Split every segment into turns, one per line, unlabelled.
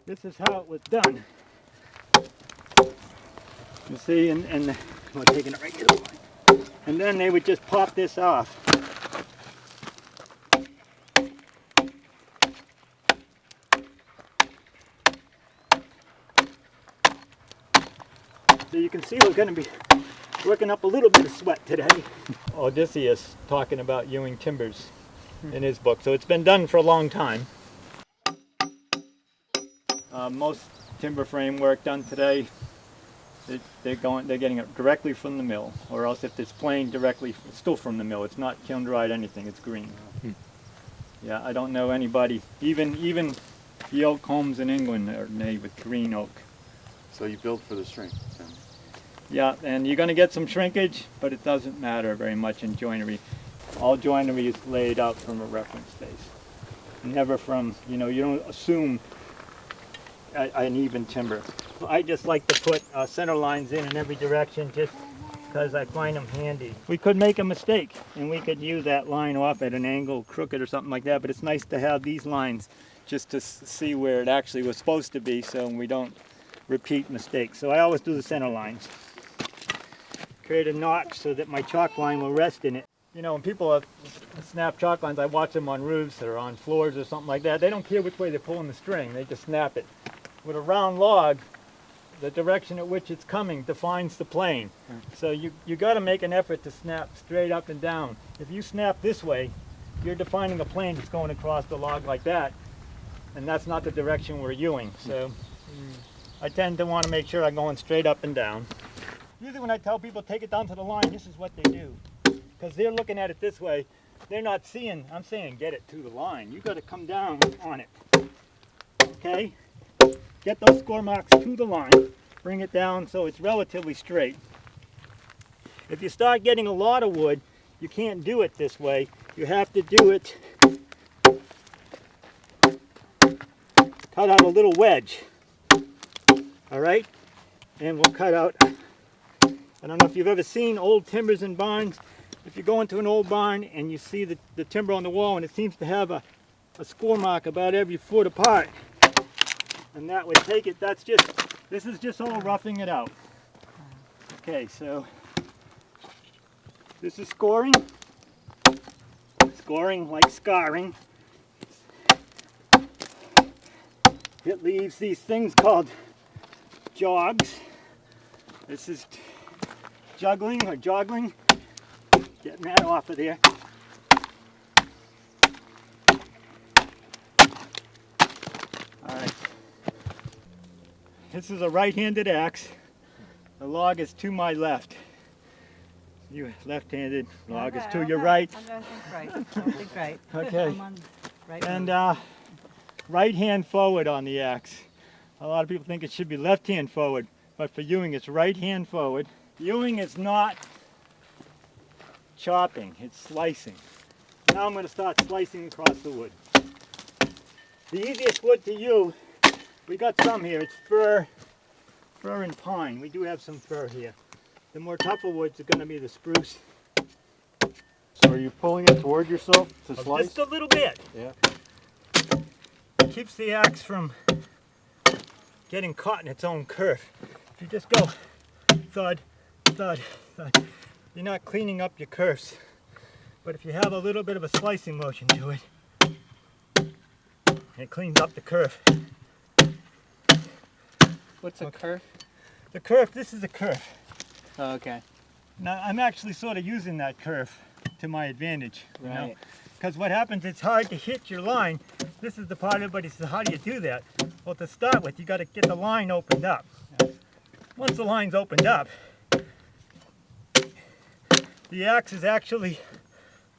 This is how it was done. You see, and we're taking it right to the line. And then they would just pop this off. So you can see we're going to be working up a little bit of sweat today. Odysseus talking about hewing timbers in his book. So it's been done for a long time. Most timber frame work done today, they're getting it directly from the mill, or else if it's planed directly, it's still from the mill. It's not kiln dried anything. It's green. Yeah, I don't know anybody. Even the oak homes in England are made with green oak.
So you build for the shrink.
Yeah, and you're going to get some shrinkage, but it doesn't matter very much in joinery. All joinery is laid out from a reference base. Never from, you don't assume an even timber. I just like to put center lines in every direction just because I find them handy. We could make a mistake and we could use that line off at an angle, crooked or something like that, but it's nice to have these lines just to see where it actually was supposed to be so we don't repeat mistakes. So I always do the center lines. Create a notch so that my chalk line will rest in it. When people snap chalk lines, I watch them on roofs or on floors or something like that. They don't care which way they're pulling the string, they just snap it. With a round log, the direction at which it's coming defines the plane. So you got to make an effort to snap straight up and down. If you snap this way, you're defining a plane that's going across the log like that, and that's not the direction we're hewing. So I tend to want to make sure I'm going straight up and down. Usually when I tell people take it down to the line, this is what they do. Because they're looking at it this way, they're not seeing, I'm saying get it to the line. You got to come down on it. Okay? Get those score marks to the line, bring it down so it's relatively straight. If you start getting a lot of wood, you can't do it this way. You have to do it, cut out a little wedge. All right? And we'll cut out, I don't know if you've ever seen old timbers in barns. If you go into an old barn and you see the timber on the wall and it seems to have a score mark about every foot apart, and that would take it, this is just all roughing it out. Okay, so this is scoring. Scoring like scarring. It leaves these things called jogs. This is juggling or joggling. Getting that off of there. Alright. This is a right-handed axe. The log is to my left. You left-handed, log is to your right.
I'm going to think right. I think right.
Okay.
I'm on right.
And right hand forward on the axe. A lot of people think it should be left hand forward, but for hewing it's right hand forward. Hewing is not chopping, it's slicing. Now I'm going to start slicing across the wood. The easiest wood to hew, we got some here, it's fir and pine. We do have some fir here. The more tougher woods are going to be the spruce.
So are you pulling it toward yourself to slice?
Just a little bit.
Yeah.
It keeps the axe from getting caught in its own curve. If you just go thud, thud, thud, you're not cleaning up your curves. But if you have a little bit of a slicing motion to it, it cleans up the curve.
What's a kerf?
The curve, this is a curve.
Oh, okay.
Now I'm actually sort of using that curve to my advantage, you know?
Right.
Because what happens, it's hard to hit your line. This is the part everybody says, how do you do that? Well, to start with, you got to get the line opened up. Once the line's opened up, the axe is actually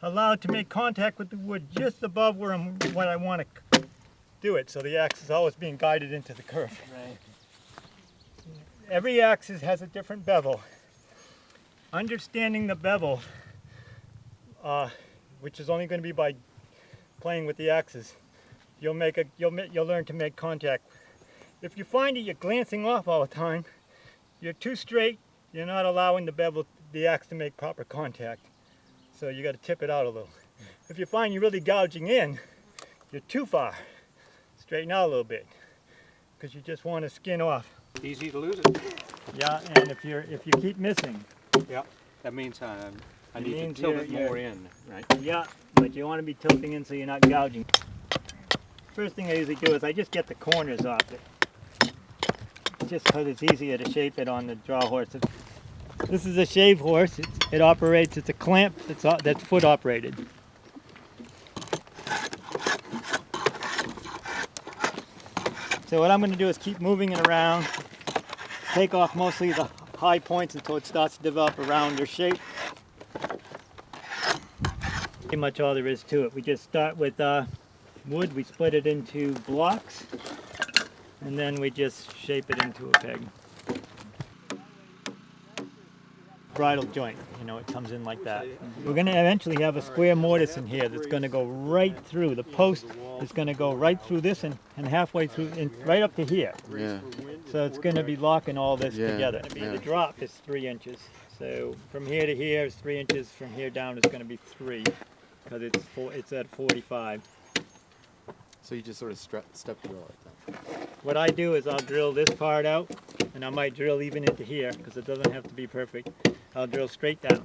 allowed to make contact with the wood just above where I want to do it. So the axe is always being guided into the curve.
Right.
Every axe has a different bevel. Understanding the bevel, which is only going to be by playing with the axes, you'll learn to make contact. If you find that you're glancing off all the time, you're too straight, you're not allowing the axe to make proper contact. So you got to tip it out a little. If you find you're really gouging in, you're too far. Straighten out a little bit. because you just want to skin off.
Easy to lose it.
Yeah, and if you keep missing,
Yeah. That means I
It
need
means
to tilt
you're-
it more in, right?
yeah, but you want to be tilting in so you're not gouging. First thing I usually do is I just get the corners off it, just because it's easier to shape it on the draw horse. This is a shave horse. It operates. It's a clamp that's foot operated. So what I'm going to do is keep moving it around, take off mostly the high points until it starts to develop a rounder shape. Pretty much all there is to it. We just start with wood, we split it into blocks, and then we just shape it into a peg. Bridle joint, you know, it comes in like that. We're going to eventually have a square mortise in here that's going to go right through. The post is going to go right through this and halfway through, right up to here.
Yeah.
So it's going to be locking all this
Yeah,
together.
yeah.
The drop is 3 inches. So from here to here is 3 inches. From here down is going to be 3 because it's at 45.
So you just sort of step the drill like that.
What I do is I'll drill this part out, and I might drill even into here because it doesn't have to be perfect. I'll drill straight down.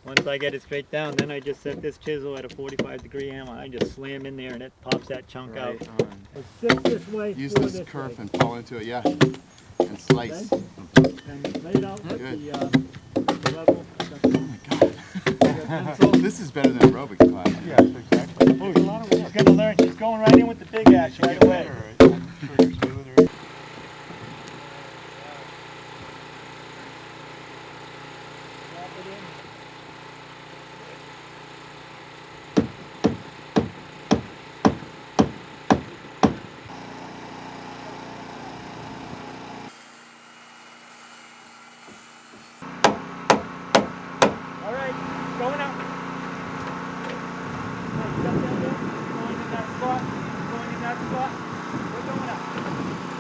Once I get it straight down, then I just set this chisel at a 45-degree angle. I just slam in there and it pops that chunk out.
Right on.
It sits this way.
Use
through
this curve
way.
and fall into it, yeah. And slice.
Okay. And lay it out with the level.
Oh my god. This is better than aerobics class.
Yes, exactly.
Oh, she's gonna learn. She's going right in with the big axe right away. All right, going out. Hey, step down there. Going in that spot. Going in that spot. We're going out.